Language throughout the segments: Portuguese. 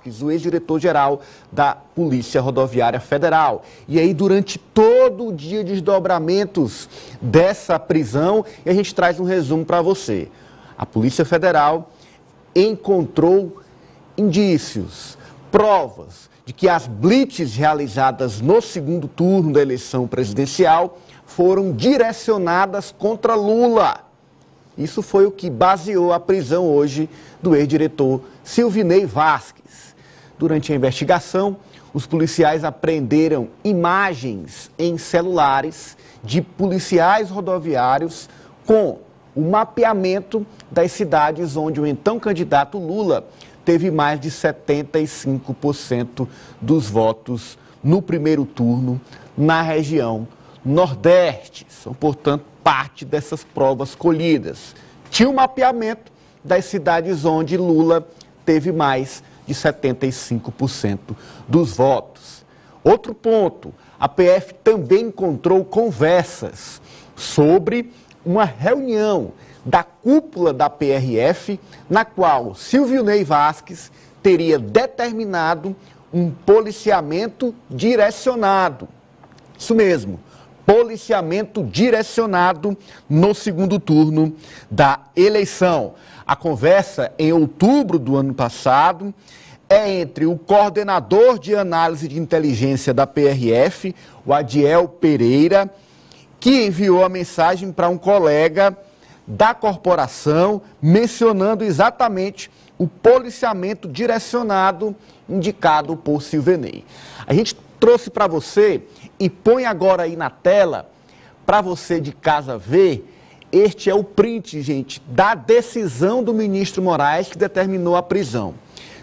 o ex-diretor-geral da Polícia Rodoviária Federal. E aí, durante todo o dia de desdobramentos dessa prisão, a gente traz um resumo para você. A Polícia Federal encontrou indícios, provas de que as blitz realizadas no segundo turno da eleição presidencial foram direcionadas contra Lula. Isso foi o que baseou a prisão hoje do ex-diretor Silvinei Vasquez. Durante a investigação, os policiais apreenderam imagens em celulares de policiais rodoviários com o mapeamento das cidades onde o então candidato Lula teve mais de 75% dos votos no primeiro turno na região Nordeste. São, portanto, parte dessas provas colhidas. Tinha um mapeamento das cidades onde Lula teve mais de 75% dos votos. Outro ponto, a PF também encontrou conversas sobre uma reunião da cúpula da PRF, na qual Silvinei Vasquez teria determinado um policiamento direcionado. Isso mesmo, policiamento direcionado no segundo turno da eleição. A conversa, em outubro do ano passado, é entre o coordenador de análise de inteligência da PRF, o Adiel Pereira, que enviou a mensagem para um colega da corporação, mencionando exatamente o policiamento direcionado indicado por Silvinei. A gente trouxe para você e põe agora aí na tela, para você de casa ver. Este é o print, gente, da decisão do ministro Moraes que determinou a prisão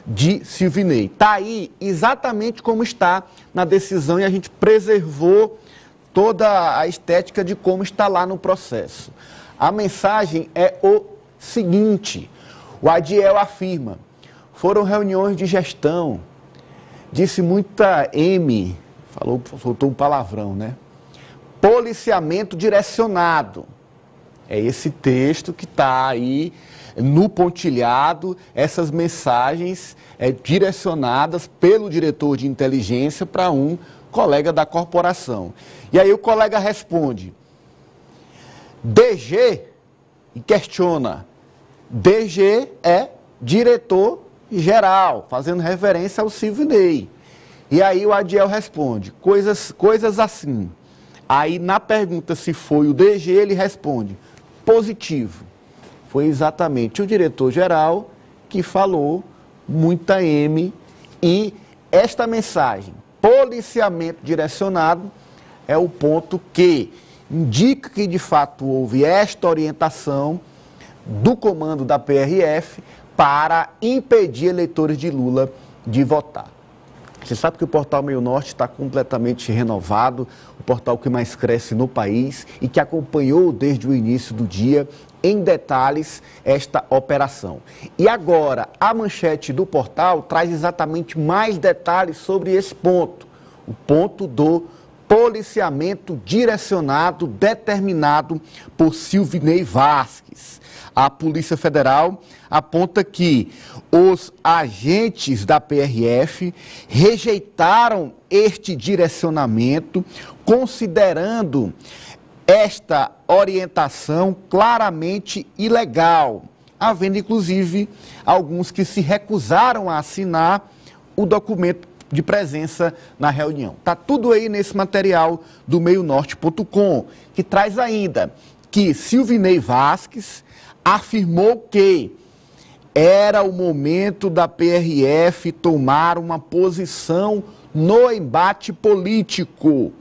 de Silvinei. Está aí exatamente como está na decisão e a gente preservou toda a estética de como está lá no processo. A mensagem é o seguinte: o Adiel afirma, foram reuniões de gestão, disse muita M, soltou um palavrão, né? Policiamento direcionado. É esse texto que está aí no pontilhado, essas mensagens direcionadas pelo diretor de inteligência para um colega da corporação. E aí o colega responde, DG, e questiona, DG é diretor-geral, fazendo referência ao Silvinei. E aí o Adiel responde, coisas assim. Aí na pergunta se foi o DG, ele responde, positivo. Foi exatamente o diretor-geral que falou, muita M, e esta mensagem, policiamento direcionado, é o ponto que indica que de fato houve esta orientação do comando da PRF para impedir eleitores de Lula de votar. Você sabe que o Portal Meio Norte está completamente renovado, o portal que mais cresce no país e que acompanhou desde o início do dia, em detalhes, esta operação. E agora, a manchete do portal traz exatamente mais detalhes sobre esse ponto, o ponto do policiamento direcionado, determinado por Silvinei Vasquez. A Polícia Federal aponta que os agentes da PRF rejeitaram este direcionamento, considerando esta orientação claramente ilegal, havendo inclusive alguns que se recusaram a assinar o documento de presença na reunião. Está tudo aí nesse material do meionorte.com, que traz ainda que Silvinei Vasquez afirmou que era o momento da PRF tomar uma posição no embate político.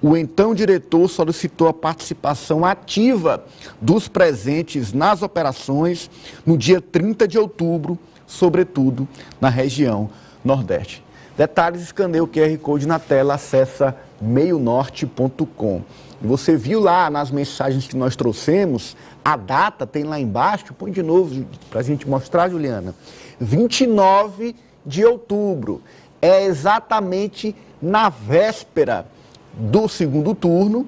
O então diretor solicitou a participação ativa dos presentes nas operações no dia 30 de outubro, sobretudo na região Nordeste. Detalhes, escaneia o QR Code na tela, acessa meionorte.com. Você viu lá nas mensagens que nós trouxemos, a data tem lá embaixo, põe de novo para a gente mostrar, Juliana. 29 de outubro, é exatamente na véspera do segundo turno.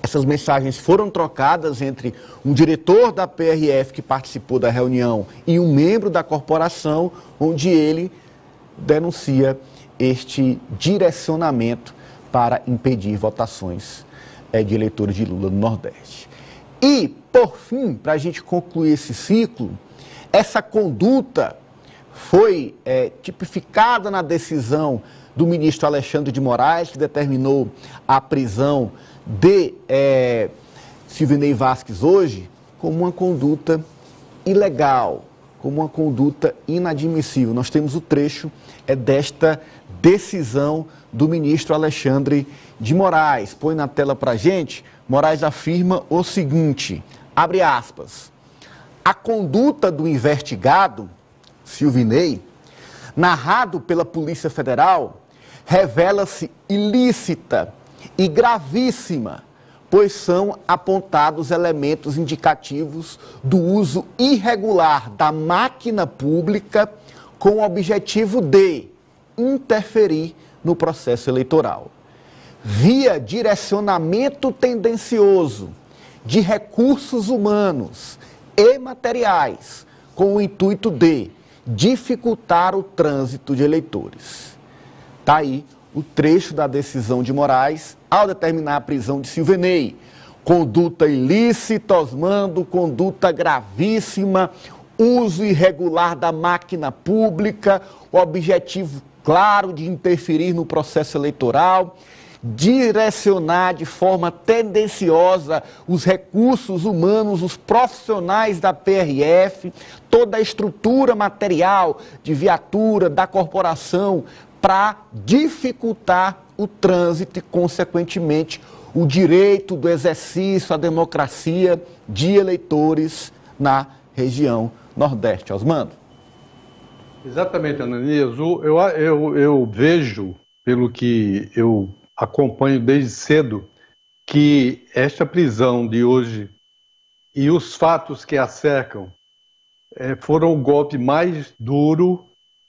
Essas mensagens foram trocadas entre um diretor da PRF que participou da reunião e um membro da corporação, onde ele denuncia este direcionamento para impedir votações de eleitores de Lula no Nordeste. E, por fim, para a gente concluir esse ciclo, essa conduta foi tipificada na decisão do ministro Alexandre de Moraes, que determinou a prisão de Silvinei Vasquez hoje, como uma conduta ilegal, como uma conduta inadmissível. Nós temos o trecho desta decisão do ministro Alexandre de Moraes. Põe na tela para a gente. Moraes afirma o seguinte, abre aspas, a conduta do investigado, Silvinei, narrado pela Polícia Federal, revela-se ilícita e gravíssima, pois são apontados elementos indicativos do uso irregular da máquina pública com o objetivo de interferir no processo eleitoral. Via direcionamento tendencioso de recursos humanos e materiais, com o intuito de dificultar o trânsito de eleitores. Está aí o trecho da decisão de Moraes ao determinar a prisão de Silvinei. Conduta ilícita, Osmando, conduta gravíssima, uso irregular da máquina pública, o objetivo claro de interferir no processo eleitoral, direcionar de forma tendenciosa os recursos humanos, os profissionais da PRF, toda a estrutura material de viatura da corporação para dificultar o trânsito e, consequentemente, o direito do exercício à democracia de eleitores na região Nordeste. Osmando. Exatamente, Ananias. Eu vejo, pelo que eu acompanho desde cedo, que esta prisão de hoje e os fatos que a cercam foram o golpe mais duro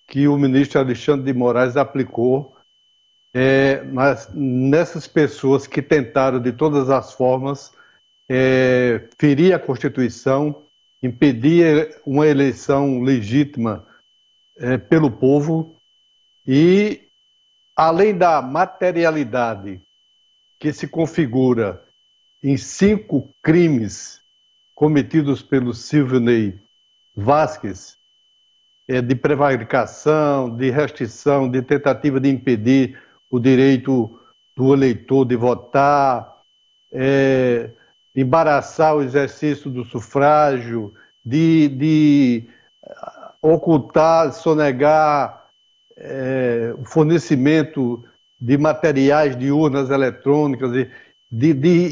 que o ministro Alexandre de Moraes aplicou nessas pessoas que tentaram de todas as formas ferir a Constituição, impedir uma eleição legítima pelo povo e, além da materialidade que se configura em 5 crimes cometidos pelo Silvinei Vasquez, de prevaricação, de restrição, de tentativa de impedir o direito do eleitor de votar, embaraçar o exercício do sufrágio, de ocultar, sonegar o fornecimento de materiais de urnas eletrônicas, de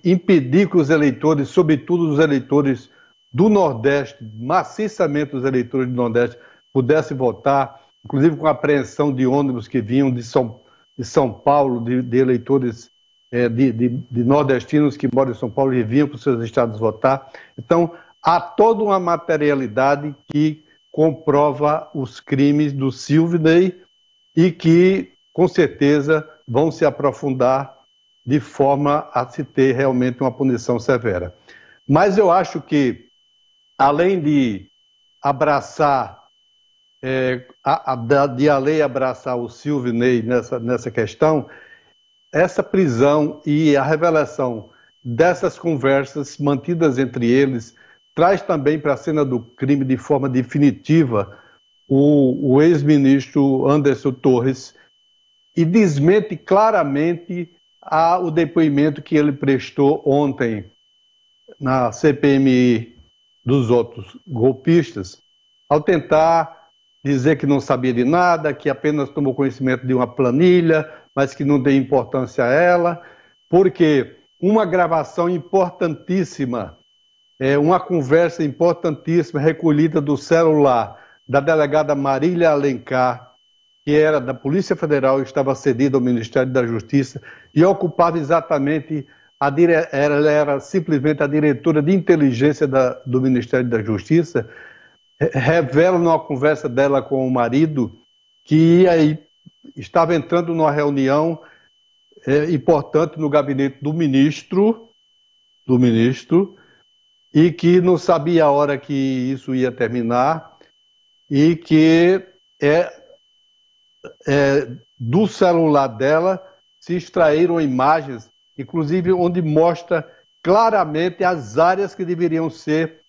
impedir que os eleitores, sobretudo os eleitores do Nordeste, maciçamente os eleitores do Nordeste, pudessem votar, inclusive com a apreensão de ônibus que vinham de São Paulo, de eleitores de nordestinos que moram em São Paulo e vinham para os seus estados votar. Então, há toda uma materialidade que comprova os crimes do Silvinei e que, com certeza, vão se aprofundar de forma a se ter realmente uma punição severa. Mas eu acho que, além de abraçar, de a lei abraçar o Silvinei nessa questão, essa prisão e a revelação dessas conversas mantidas entre eles traz também para a cena do crime de forma definitiva o ex-ministro Anderson Torres e desmente claramente o depoimento que ele prestou ontem na CPMI dos outros golpistas, ao tentar dizer que não sabia de nada, que apenas tomou conhecimento de uma planilha, mas que não deu importância a ela, porque uma gravação importantíssima, uma conversa importantíssima recolhida do celular da delegada Marília Alencar, que era da Polícia Federal e estava cedida ao Ministério da Justiça e ocupava exatamente, ela era simplesmente a diretora de inteligência do Ministério da Justiça, revela numa conversa dela com o marido que estava entrando numa reunião importante no gabinete do ministro, e que não sabia a hora que isso ia terminar e que do celular dela se extraíram imagens, inclusive onde mostra claramente as áreas que deveriam ser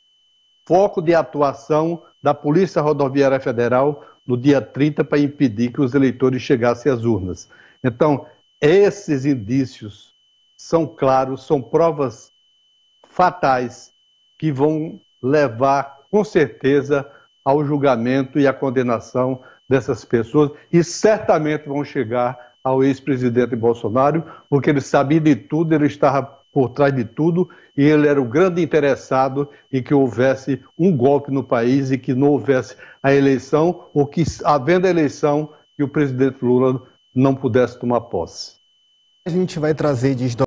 foco de atuação da Polícia Rodoviária Federal no dia 30 para impedir que os eleitores chegassem às urnas. Então, esses indícios são claros, são provas fatais que vão levar, com certeza, ao julgamento e à condenação dessas pessoas e certamente vão chegar ao ex-presidente Bolsonaro, porque ele sabia de tudo, ele estava por trás de tudo e ele era o grande interessado em que houvesse um golpe no país e que não houvesse a eleição, ou que, havendo a eleição, que o presidente Lula não pudesse tomar posse. A gente vai trazer